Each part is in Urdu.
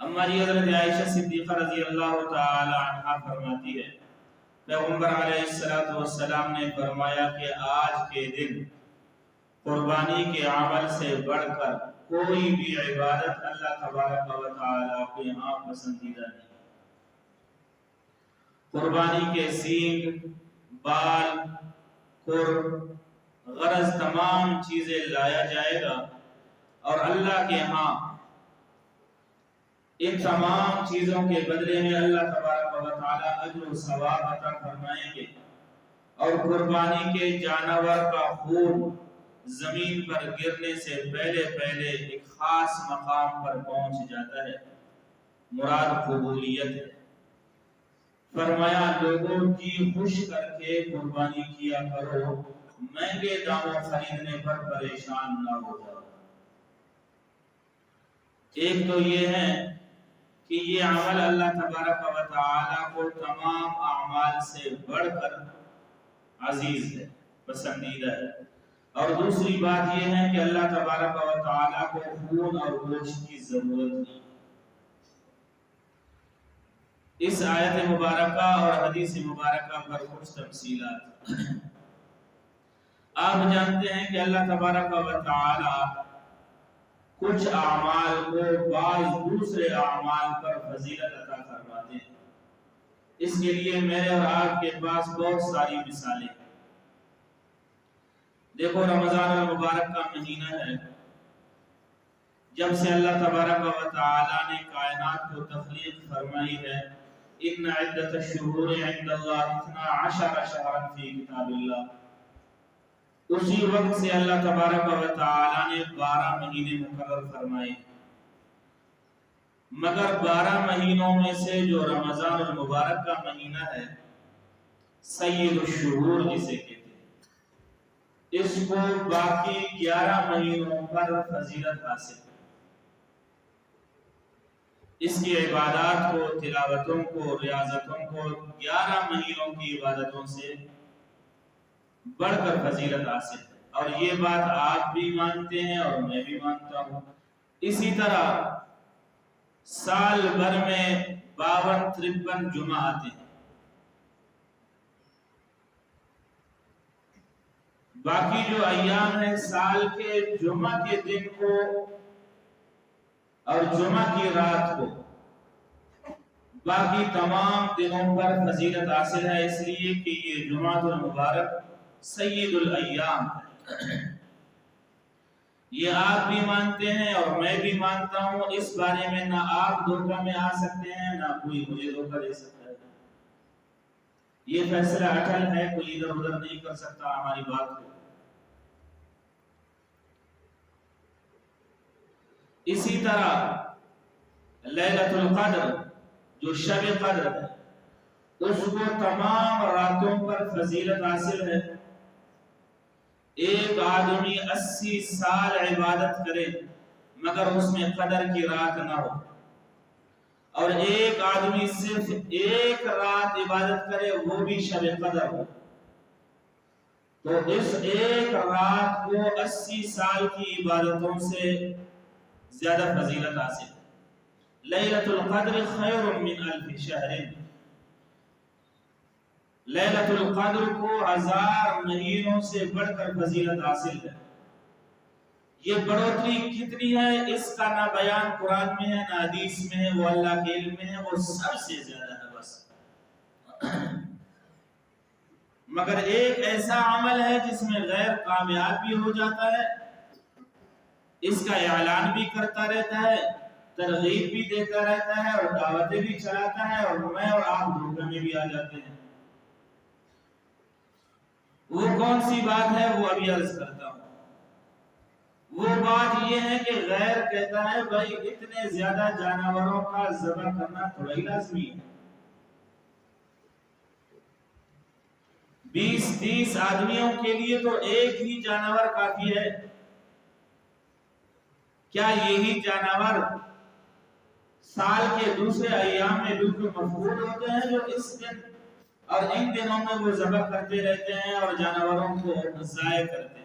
ہماری حضرت عائشہ صدیقہ رضی اللہ تعالی عنہا فرماتی ہے پیغمبر علیہ السلام نے فرمایا کہ آج کے دن قربانی کے عمل سے بڑھ کر کوئی بھی عبادت اللہ تبارک و تعالی کے ہاں پسندیدہ نہیں۔ قربانی کے سینگ، بال، کر، غرض تمام چیزیں لایا جائے گا اور اللہ کے ہاں ان تمام چیزوں کے بدلے میں اللہ تبارک و تعالی اجر و ثواب عطا فرمائیں گے، اور قربانی کے جانور کا خون زمین پر گرنے سے پہلے پہلے ایک خاص مقام پر پہنچ جاتا ہے، مراد قبولیت ہے۔ فرمایا لوگوں کی خوش کر کے قربانی کیا کرو، مہنگے داموں خریدنے پر پریشان نہ ہو جاؤ۔ ایک تو یہ ہے کہ یہ عمل اللہ تبارک و تعالی کو تمام اعمال سے بڑھ کر عزیز ہے، پسندیدہ ہے، اور دوسری بات یہ ہے کہ اللہ تبارک و تعالی کو خون اور گوشت کی ضرورت نہیں۔ اس آیت مبارکہ اور حدیث مبارکہ پر کچھ تفصیلات۔ آپ جانتے ہیں کہ اللہ تبارک و تعالی کچھ اعمال کو بعض دوسرے اعمال پر فضیلت عطا فرماتے ہیں۔ اس کے لیے میرے اور آپ کے پاس بہت ساری مثالیں ہیں۔ دیکھو رمضان المبارک کا مہینہ ہے، جب سے اللہ تبارک و تعالی نے کائنات کو تخلیق فرمائی ہے، ان عدت الشہور عند اللہ 12 شہرا فی کتاب اللہ، اسی وقت سے اللہ تبارک و تعالی نے 12 مہینے مقرر فرمائے، مگر 12 مہینوں میں سے جو رمضان المبارک کا مہینہ ہے سید الشہور جسے کہتے ہیں، اس کو باقی 11 مہینوں پر فضیلت حاصل ہے۔ اس کی عبادات کو، تلاوتوں کو، ریاضتوں کو 11 مہینوں کی عبادتوں سے بڑھ کر فضیلت حاصل ہے، اور یہ بات آپ بھی مانتے ہیں اور میں بھی مانتا ہوں۔ اسی طرح سال بھر میں 52-53 جمعہ آتے ہیں، باقی جو ایام ہیں سال کے جمعہ کے دن کو اور جمعہ کی رات کو، باقی تمام دنوں پر فضیلت حاصل ہے، اس لیے کہ یہ جمعہ المبارک سید الایام ہے۔ یہ آپ بھی مانتے ہیں اور میں بھی مانتا ہوں، اس بارے میں نہ آپ دھوکہ میں آ سکتے ہیں نہ کوئی مجھے دھوکہ دے سکتا ہے۔ یہ فیصلہ اٹل ہے، کوئی ادھر ادھر نہیں کر سکتا ہماری بات کو۔ اسی طرح لیلۃ القدر جو شب قدر ہے، اس کو تمام راتوں پر فضیلت حاصل ہے۔ ایک آدمی 80 سال عبادت کرے مگر اس میں قدر کی رات نہ ہو، اور ایک آدمی صرف ایک رات عبادت کرے وہ بھی شب قدر ہو، تو اس ایک رات کو 80 سال کی عبادتوں سے زیادہ فضیلت حاصل ہے۔ لیلۃ القدر خیر من 1000 شہر، لیلۃ القدر کو 1000 مہینوں سے بڑھ کر فضیلت حاصل ہے۔ یہ بڑھوتری کتنی ہے اس کا نہ بیان قرآن میں ہے نہ حدیث میں ہے، وہ اللہ کے علم میں ہے، وہ سب سے زیادہ ہے بس۔ مگر ایک ایسا عمل ہے جس میں غیر کامیاب بھی ہو جاتا ہے، اس کا اعلان بھی کرتا رہتا ہے، ترغیب بھی دیتا رہتا ہے اور دعوتیں بھی چلاتا ہے، اور میں اور آپ دھوکے میں بھی آ جاتے ہیں۔ وہ کون سی بات ہے وہ ابھی عرض کرتا ہوں۔ وہ بات یہ ہے کہ غیر کہتا ہے بھائی اتنے زیادہ جانوروں کا ذبح کرنا تھوڑا ہی لازمی ہے، 20-30 آدمیوں کے لیے تو ایک ہی جانور کافی ہے۔ کیا یہی جانور سال کے دوسرے ایام میں بالکل مفقود ہوتے ہیں جو اس دن اور ان دنوں میں وہ ذبح کرتے رہتے ہیں اور جانوروں کو ضائع کرتے ہیں؟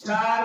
4